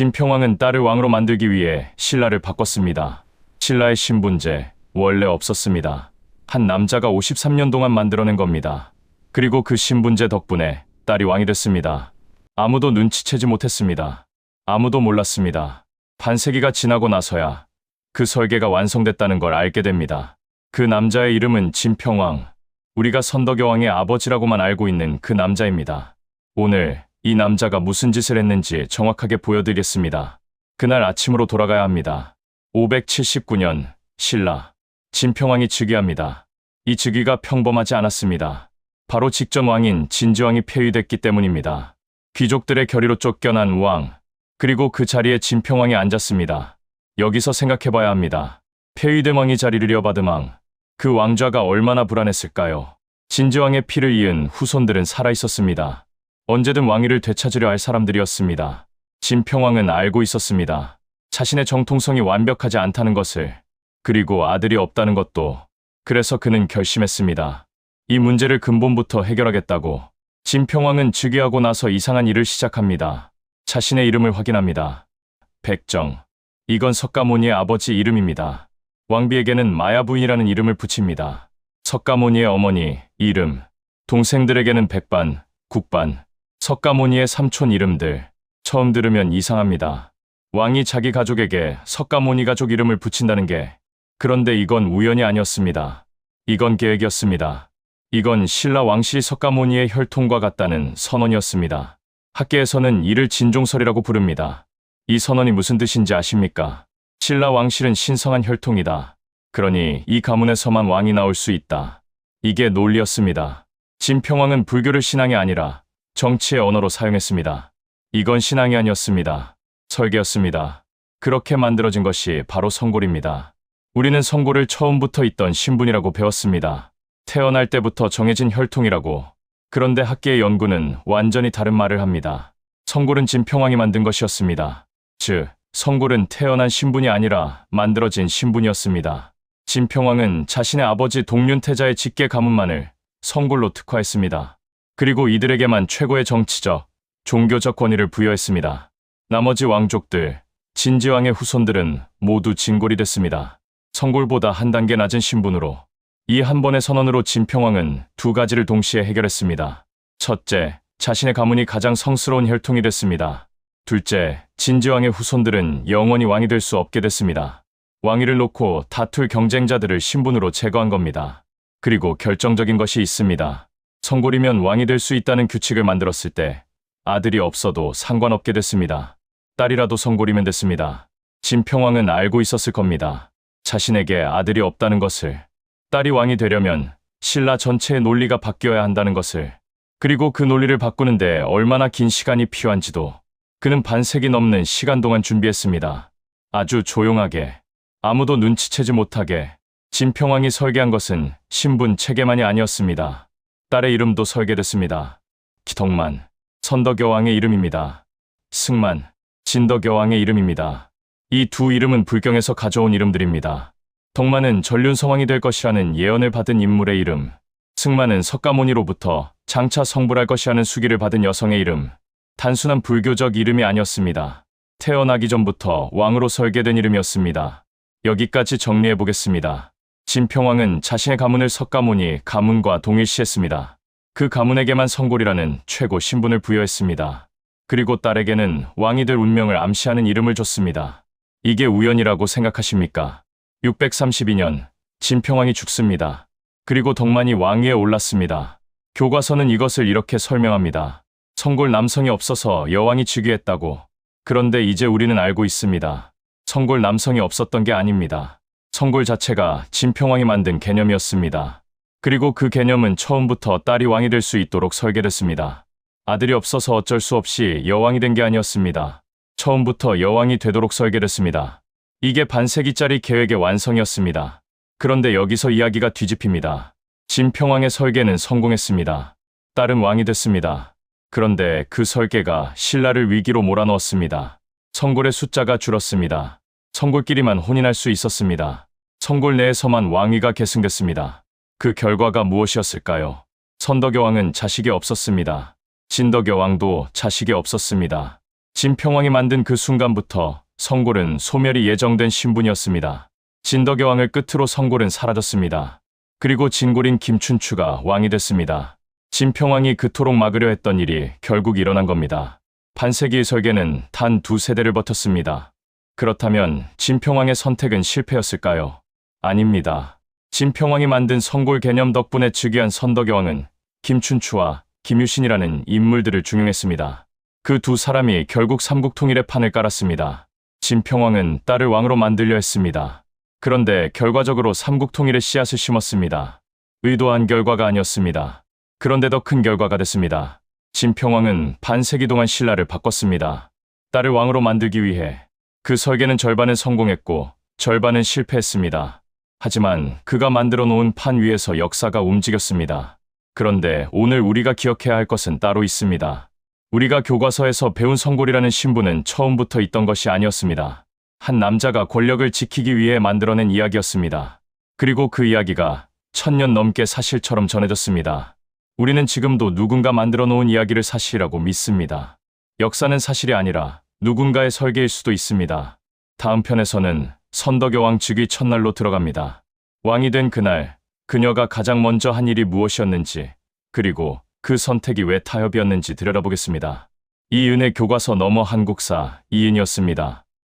진평왕은 딸을 왕으로 만들기 위해 신라를 바꿨습니다. 신라의 신분제 원래 없었습니다. 한 남자가 53년 동안 만들어낸 겁니다. 그리고 그 신분제 덕분에 딸이 왕이 됐습니다. 아무도 눈치채지 못했습니다. 아무도 몰랐습니다. 반세기가 지나고 나서야 그 설계가 완성됐다는 걸 알게 됩니다. 그 남자의 이름은 진평왕. 우리가 선덕여왕의 아버지라고만 알고 있는 그 남자입니다. 오늘 이 남자가 무슨 짓을 했는지 정확하게 보여드리겠습니다. 그날 아침으로 돌아가야 합니다. 579년 신라 진평왕이 즉위합니다. 이 즉위가 평범하지 않았습니다. 바로 직전 왕인 진지왕이 폐위됐기 때문입니다. 귀족들의 결의로 쫓겨난 왕, 그리고 그 자리에 진평왕이 앉았습니다. 여기서 생각해봐야 합니다. 폐위된 왕이 자리를 이어받은 왕, 그 왕좌가 얼마나 불안했을까요? 진지왕의 피를 이은 후손들은 살아있었습니다. 언제든 왕위를 되찾으려 할 사람들이었습니다. 진평왕은 알고 있었습니다. 자신의 정통성이 완벽하지 않다는 것을, 그리고 아들이 없다는 것도. 그래서 그는 결심했습니다. 이 문제를 근본부터 해결하겠다고. 진평왕은 즉위하고 나서 이상한 일을 시작합니다. 자신의 이름을 확인합니다. 백정. 이건 석가모니의 아버지 이름입니다. 왕비에게는 마야부인이라는 이름을 붙입니다. 석가모니의 어머니 이름, 동생들에게는 백반, 국반, 석가모니의 삼촌 이름들. 처음 들으면 이상합니다. 왕이 자기 가족에게 석가모니 가족 이름을 붙인다는 게, 그런데 이건 우연이 아니었습니다. 이건 계획이었습니다. 이건 신라 왕실이 석가모니의 혈통과 같다는 선언이었습니다. 학계에서는 이를 진종설이라고 부릅니다. 이 선언이 무슨 뜻인지 아십니까? 신라 왕실은 신성한 혈통이다. 그러니 이 가문에서만 왕이 나올 수 있다. 이게 논리였습니다. 진평왕은 불교를 신앙이 아니라 정치의 언어로 사용했습니다. 이건 신앙이 아니었습니다. 설계였습니다. 그렇게 만들어진 것이 바로 성골입니다. 우리는 성골을 처음부터 있던 신분이라고 배웠습니다. 태어날 때부터 정해진 혈통이라고. 그런데 학계의 연구는 완전히 다른 말을 합니다. 성골은 진평왕이 만든 것이었습니다. 즉, 성골은 태어난 신분이 아니라 만들어진 신분이었습니다. 진평왕은 자신의 아버지 동륜태자의 직계 가문만을 성골로 특화했습니다. 그리고 이들에게만 최고의 정치적, 종교적 권위를 부여했습니다. 나머지 왕족들, 진지왕의 후손들은 모두 진골이 됐습니다. 성골보다 한 단계 낮은 신분으로. 이 한 번의 선언으로 진평왕은 두 가지를 동시에 해결했습니다. 첫째, 자신의 가문이 가장 성스러운 혈통이 됐습니다. 둘째, 진지왕의 후손들은 영원히 왕이 될 수 없게 됐습니다. 왕위를 놓고 다툴 경쟁자들을 신분으로 제거한 겁니다. 그리고 결정적인 것이 있습니다. 성골이면 왕이 될 수 있다는 규칙을 만들었을 때 아들이 없어도 상관없게 됐습니다. 딸이라도 성골이면 됐습니다. 진평왕은 알고 있었을 겁니다. 자신에게 아들이 없다는 것을. 딸이 왕이 되려면 신라 전체의 논리가 바뀌어야 한다는 것을. 그리고 그 논리를 바꾸는데 얼마나 긴 시간이 필요한지도. 그는 반세기 넘는 시간 동안 준비했습니다. 아주 조용하게, 아무도 눈치채지 못하게. 진평왕이 설계한 것은 신분 체계만이 아니었습니다. 딸의 이름도 설계됐습니다. 기덕만, 선덕여왕의 이름입니다. 승만, 진덕여왕의 이름입니다. 이 두 이름은 불경에서 가져온 이름들입니다. 덕만은 전륜성왕이 될 것이라는 예언을 받은 인물의 이름, 승만은 석가모니로부터 장차 성불할 것이라는 수기를 받은 여성의 이름. 단순한 불교적 이름이 아니었습니다. 태어나기 전부터 왕으로 설계된 이름이었습니다. 여기까지 정리해 보겠습니다. 진평왕은 자신의 가문을 석가모니 가문과 동일시했습니다. 그 가문에게만 성골이라는 최고 신분을 부여했습니다. 그리고 딸에게는 왕이 될 운명을 암시하는 이름을 줬습니다. 이게 우연이라고 생각하십니까? 632년, 진평왕이 죽습니다. 그리고 덕만이 왕위에 올랐습니다. 교과서는 이것을 이렇게 설명합니다. 성골 남성이 없어서 여왕이 즉위했다고. 그런데 이제 우리는 알고 있습니다. 성골 남성이 없었던 게 아닙니다. 성골 자체가 진평왕이 만든 개념이었습니다. 그리고 그 개념은 처음부터 딸이 왕이 될 수 있도록 설계됐습니다. 아들이 없어서 어쩔 수 없이 여왕이 된 게 아니었습니다. 처음부터 여왕이 되도록 설계됐습니다. 이게 반세기짜리 계획의 완성이었습니다. 그런데 여기서 이야기가 뒤집힙니다. 진평왕의 설계는 성공했습니다. 딸은 왕이 됐습니다. 그런데 그 설계가 신라를 위기로 몰아넣었습니다. 성골의 숫자가 줄었습니다. 성골끼리만 혼인할 수 있었습니다. 성골 내에서만 왕위가 계승됐습니다. 그 결과가 무엇이었을까요? 선덕여왕은 자식이 없었습니다. 진덕여왕도 자식이 없었습니다. 진평왕이 만든 그 순간부터 성골은 소멸이 예정된 신분이었습니다. 진덕의 왕을 끝으로 성골은 사라졌습니다. 그리고 진골인 김춘추가 왕이 됐습니다. 진평왕이 그토록 막으려 했던 일이 결국 일어난 겁니다. 반세기의 설계는 단 2세대를 버텼습니다. 그렇다면 진평왕의 선택은 실패였을까요? 아닙니다. 진평왕이 만든 성골 개념 덕분에 즉위한 선덕의 왕은 김춘추와 김유신이라는 인물들을 중용했습니다. 그 두 사람이 결국 삼국통일의 판을 깔았습니다. 진평왕은 딸을 왕으로 만들려 했습니다. 그런데 결과적으로 삼국통일의 씨앗을 심었습니다. 의도한 결과가 아니었습니다. 그런데 더 큰 결과가 됐습니다. 진평왕은 반세기 동안 신라를 바꿨습니다. 딸을 왕으로 만들기 위해 그 설계는 절반은 성공했고 절반은 실패했습니다. 하지만 그가 만들어 놓은 판 위에서 역사가 움직였습니다. 그런데 오늘 우리가 기억해야 할 것은 따로 있습니다. 우리가 교과서에서 배운 성골이라는 신분은 처음부터 있던 것이 아니었습니다. 한 남자가 권력을 지키기 위해 만들어낸 이야기였습니다. 그리고 그 이야기가 1000년 넘게 사실처럼 전해졌습니다. 우리는 지금도 누군가 만들어 놓은 이야기를 사실이라고 믿습니다. 역사는 사실이 아니라 누군가의 설계일 수도 있습니다. 다음 편에서는 선덕의 왕 즉위 첫날로 들어갑니다. 왕이 된 그날, 그녀가 가장 먼저 한 일이 무엇이었는지, 그리고 그 선택이 왜 타협이었는지 들여다보겠습니다. 이은의 교과서 너머 한국사 이은이었습니다.